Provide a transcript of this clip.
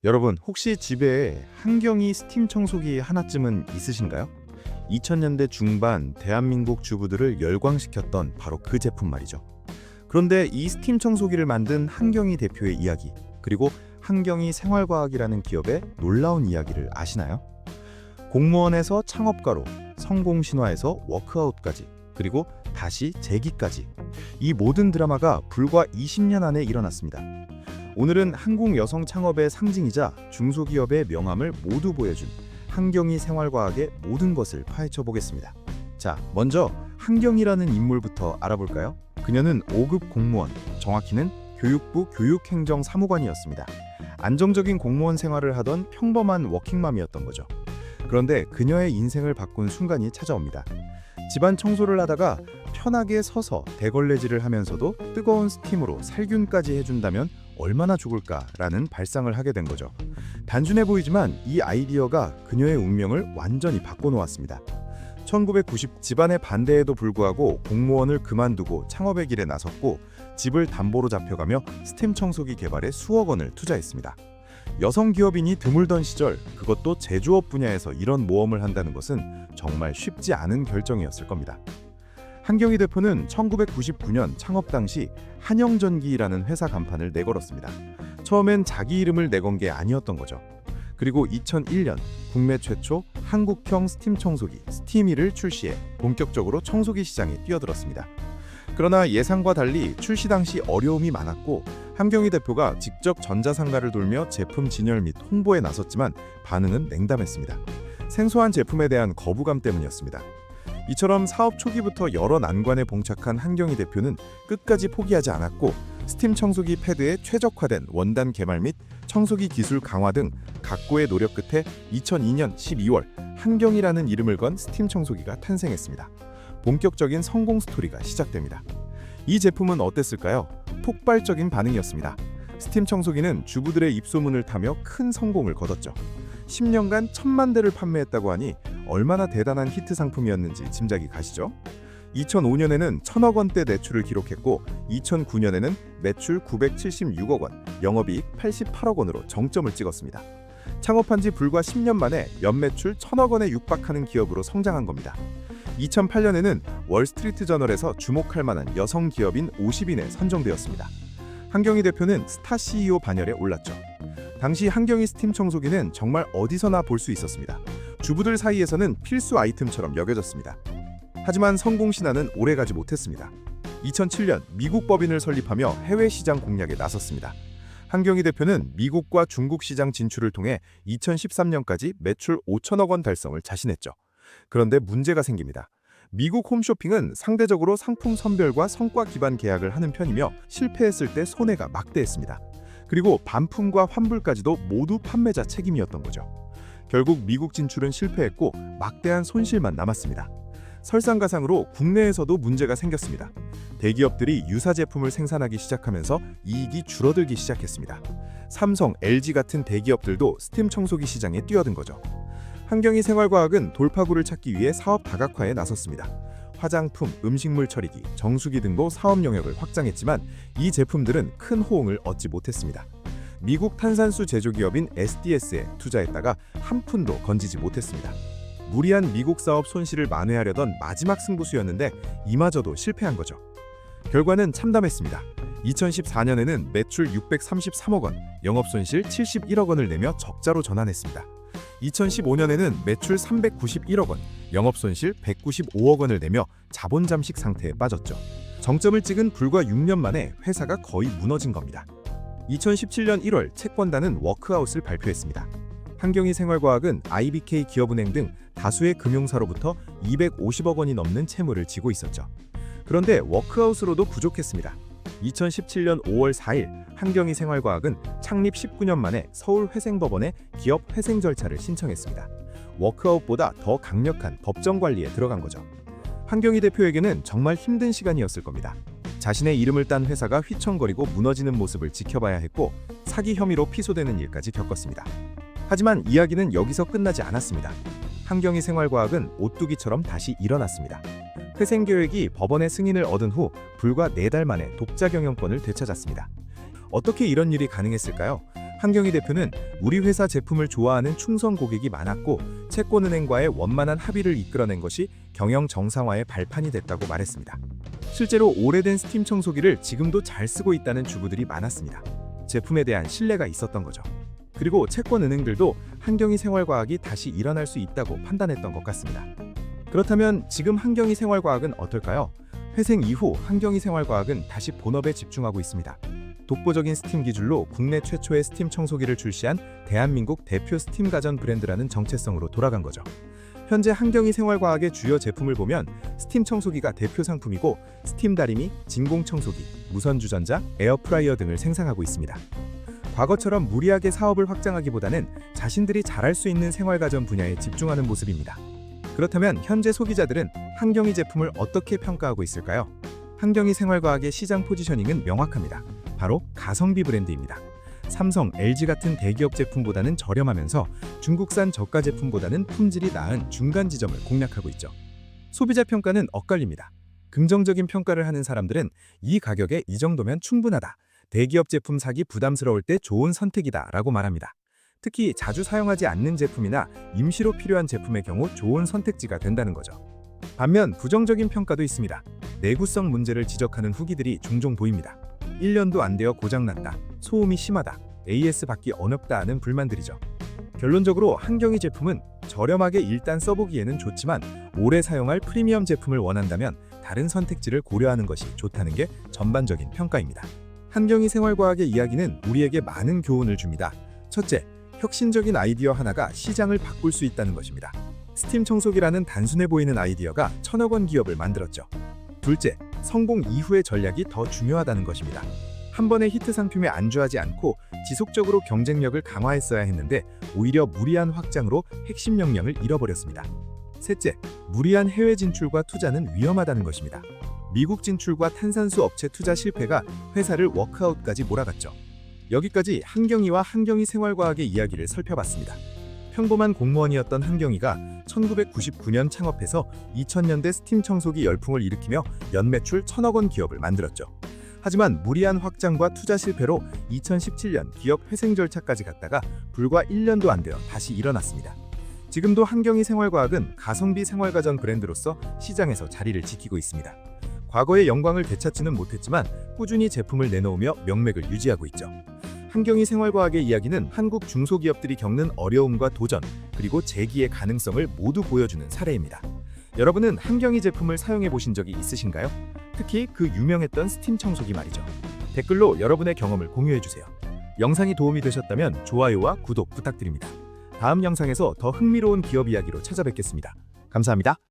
여러분, 혹시 집에 한경이 스팀 청소기 하나쯤은 있으신가요? 2000년대 중반 대한민국 주부들을 열광시켰던 바로 그 제품 말이죠. 그런데 이 스팀 청소기를 만든 한경이 대표의 이야기, 그리고 한경이 생활과학이라는 기업의 놀라운 이야기를 아시나요? 공무원에서 창업가로, 성공신화에서 워크아웃까지, 그리고 다시 재기까지, 이 모든 드라마가 불과 20년 안에 일어났습니다. 오늘은 한국 여성 창업의 상징이자 중소기업의 명암을 모두 보여준 한경이 생활과학의 모든 것을 파헤쳐 보겠습니다. 자, 먼저 한경이라는 인물부터 알아볼까요? 그녀는 5급 공무원, 정확히는 교육부 교육행정사무관이었습니다. 안정적인 공무원 생활을 하던 평범한 워킹맘이었던 거죠. 그런데 그녀의 인생을 바꾼 순간이 찾아옵니다. 집안 청소를 하다가 편하게 서서 대걸레질을 하면서도 뜨거운 스팀으로 살균까지 해준다면 얼마나 좋을까라는 발상을 하게 된 거죠. 단순해 보이지만 이 아이디어가 그녀의 운명을 완전히 바꿔놓았습니다. 1990 집안의 반대에도 불구하고 공무원을 그만두고 창업의 길에 나섰고 집을 담보로 잡혀가며 스팀 청소기 개발에 수억 원을 투자했습니다. 여성 기업인이 드물던 시절, 그것도 제조업 분야에서 이런 모험을 한다는 것은 정말 쉽지 않은 결정이었을 겁니다. 한경희 대표는 1999년 창업 당시 한영전기라는 회사 간판을 내걸었습니다. 처음엔 자기 이름을 내건 게 아니었던 거죠. 그리고 2001년 국내 최초 한국형 스팀 청소기 스티미를 출시해 본격적으로 청소기 시장에 뛰어들었습니다. 그러나 예상과 달리 출시 당시 어려움이 많았고 한경희 대표가 직접 전자상가를 돌며 제품 진열 및 홍보에 나섰지만 반응은 냉담했습니다. 생소한 제품에 대한 거부감 때문이었습니다. 이처럼 사업 초기부터 여러 난관에 봉착한 한경희 대표는 끝까지 포기하지 않았고 스팀 청소기 패드의 최적화된 원단 개발 및 청소기 기술 강화 등 각고의 노력 끝에 2002년 12월 한경이라는 이름을 건 스팀 청소기가 탄생했습니다. 본격적인 성공 스토리가 시작됩니다. 이 제품은 어땠을까요? 폭발적인 반응이었습니다. 스팀 청소기는 주부들의 입소문을 타며 큰 성공을 거뒀죠. 10년간 1000만 대를 판매했다고 하니 얼마나 대단한 히트 상품이었는지 짐작이 가시죠? 2005년에는 1000억 원대 매출을 기록했고 2009년에는 매출 976억 원, 영업이익 88억 원으로 정점을 찍었습니다. 창업한 지 불과 10년 만에 연매출 1000억 원에 육박하는 기업으로 성장한 겁니다. 2008년에는 월스트리트 저널에서 주목할 만한 여성 기업인 50인에 선정되었습니다. 한경희 대표는 스타 CEO 반열에 올랐죠. 당시 한경희 스팀 청소기는 정말 어디서나 볼 수 있었습니다. 주부들 사이에서는 필수 아이템처럼 여겨졌습니다. 하지만 성공 신화는 오래가지 못했습니다. 2007년 미국 법인을 설립하며 해외 시장 공략에 나섰습니다. 한경희 대표는 미국과 중국 시장 진출을 통해 2013년까지 매출 5천억 원 달성을 자신했죠. 그런데 문제가 생깁니다. 미국 홈쇼핑은 상대적으로 상품 선별과 성과 기반 계약을 하는 편이며 실패했을 때 손해가 막대했습니다. 그리고 반품과 환불까지도 모두 판매자 책임이었던 거죠. 결국 미국 진출은 실패했고 막대한 손실만 남았습니다. 설상가상으로 국내에서도 문제가 생겼습니다. 대기업들이 유사 제품을 생산하기 시작하면서 이익이 줄어들기 시작했습니다. 삼성, LG 같은 대기업들도 스팀 청소기 시장에 뛰어든 거죠. 한경희 생활과학은 돌파구를 찾기 위해 사업 다각화에 나섰습니다. 화장품, 음식물 처리기, 정수기 등도 사업 영역을 확장했지만 이 제품들은 큰 호응을 얻지 못했습니다. 미국 탄산수 제조기업인 SDS에 투자했다가 한 푼도 건지지 못했습니다. 무리한 미국 사업 손실을 만회하려던 마지막 승부수였는데 이마저도 실패한 거죠. 결과는 참담했습니다. 2014년에는 매출 633억 원, 영업손실 71억 원을 내며 적자로 전환했습니다. 2015년에는 매출 391억 원, 영업손실 195억 원을 내며 자본 잠식 상태에 빠졌죠. 정점을 찍은 불과 6년 만에 회사가 거의 무너진 겁니다. 2017년 1월 채권단은 워크아웃을 발표했습니다. 한경희 생활과학은 IBK 기업은행 등 다수의 금융사로부터 250억 원이 넘는 채무를 지고 있었죠. 그런데 워크아웃으로도 부족했습니다. 2017년 5월 4일 한경희 생활과학은 창립 19년 만에 서울회생법원에 기업 회생 절차를 신청했습니다. 워크아웃보다 더 강력한 법정 관리에 들어간 거죠. 한경희 대표에게는 정말 힘든 시간이었을 겁니다. 자신의 이름을 딴 회사가 휘청거리고 무너지는 모습을 지켜봐야 했고 사기 혐의로 피소되는 일까지 겪었습니다. 하지만 이야기는 여기서 끝나지 않았습니다. 한경희 생활과학은 오뚜기처럼 다시 일어났습니다. 회생 계획이 법원의 승인을 얻은 후 불과 4달 만에 독자 경영권을 되찾았습니다. 어떻게 이런 일이 가능했을까요? 한경희 대표는 우리 회사 제품을 좋아하는 충성 고객이 많았고 채권은행과의 원만한 합의를 이끌어낸 것이 경영 정상화의 발판이 됐다고 말했습니다. 실제로 오래된 스팀 청소기를 지금도 잘 쓰고 있다는 주부들이 많았습니다. 제품에 대한 신뢰가 있었던 거죠. 그리고 채권은행들도 한경희 생활과학이 다시 일어날 수 있다고 판단했던 것 같습니다. 그렇다면 지금 한경희 생활과학은 어떨까요? 회생 이후 한경희 생활과학은 다시 본업에 집중하고 있습니다. 독보적인 스팀 기술로 국내 최초의 스팀 청소기를 출시한 대한민국 대표 스팀 가전 브랜드라는 정체성으로 돌아간 거죠. 현재 한경희 생활과학의 주요 제품을 보면 스팀 청소기가 대표 상품이고 스팀 다리미, 진공 청소기, 무선 주전자, 에어프라이어 등을 생산하고 있습니다. 과거처럼 무리하게 사업을 확장하기보다는 자신들이 잘할 수 있는 생활가전 분야에 집중하는 모습입니다. 그렇다면 현재 소비자들은 한경희 제품을 어떻게 평가하고 있을까요? 한경희 생활과학의 시장 포지셔닝은 명확합니다. 바로 가성비 브랜드입니다. 삼성, LG 같은 대기업 제품보다는 저렴하면서 중국산 저가 제품보다는 품질이 나은 중간 지점을 공략하고 있죠. 소비자 평가는 엇갈립니다. 긍정적인 평가를 하는 사람들은 이 가격에 이 정도면 충분하다. 대기업 제품 사기 부담스러울 때 좋은 선택이다 라고 말합니다. 특히 자주 사용하지 않는 제품이나 임시로 필요한 제품의 경우 좋은 선택지가 된다는 거죠. 반면 부정적인 평가도 있습니다. 내구성 문제를 지적하는 후기들이 종종 보입니다. 1년도 안 되어 고장났다, 소음이 심하다, AS 받기 어렵다 하는 불만들이죠. 결론적으로 한경희 제품은 저렴하게 일단 써보기에는 좋지만 오래 사용할 프리미엄 제품을 원한다면 다른 선택지를 고려하는 것이 좋다는 게 전반적인 평가입니다. 한경희 생활과학의 이야기는 우리에게 많은 교훈을 줍니다. 첫째, 혁신적인 아이디어 하나가 시장을 바꿀 수 있다는 것입니다. 스팀 청소기라는 단순해 보이는 아이디어가 1,000억 원 기업을 만들었죠. 둘째, 성공 이후의 전략이 더 중요하다는 것입니다. 한 번의 히트 상품에 안주하지 않고 지속적으로 경쟁력을 강화했어야 했는데 오히려 무리한 확장으로 핵심 역량을 잃어버렸습니다. 셋째, 무리한 해외 진출과 투자는 위험하다는 것입니다. 미국 진출과 탄산수 업체 투자 실패가 회사를 워크아웃까지 몰아갔죠. 여기까지 한경희와 한경희 생활과학의 이야기를 살펴봤습니다. 평범한 공무원이었던 한경희가 1999년 창업해서 2000년대 스팀 청소기 열풍을 일으키며 연매출 1,000억 원 기업을 만들었죠. 하지만 무리한 확장과 투자 실패로 2017년 기업 회생 절차까지 갔다가 불과 1년도 안 되어 다시 일어났습니다. 지금도 한경희 생활과학은 가성비 생활가전 브랜드로서 시장에서 자리를 지키고 있습니다. 과거의 영광을 되찾지는 못했지만 꾸준히 제품을 내놓으며 명맥을 유지하고 있죠. 한경희 생활과학의 이야기는 한국 중소기업들이 겪는 어려움과 도전, 그리고 재기의 가능성을 모두 보여주는 사례입니다. 여러분은 한경희 제품을 사용해 보신 적이 있으신가요? 특히 그 유명했던 스팀 청소기 말이죠. 댓글로 여러분의 경험을 공유해 주세요. 영상이 도움이 되셨다면 좋아요와 구독 부탁드립니다. 다음 영상에서 더 흥미로운 기업 이야기로 찾아뵙겠습니다. 감사합니다.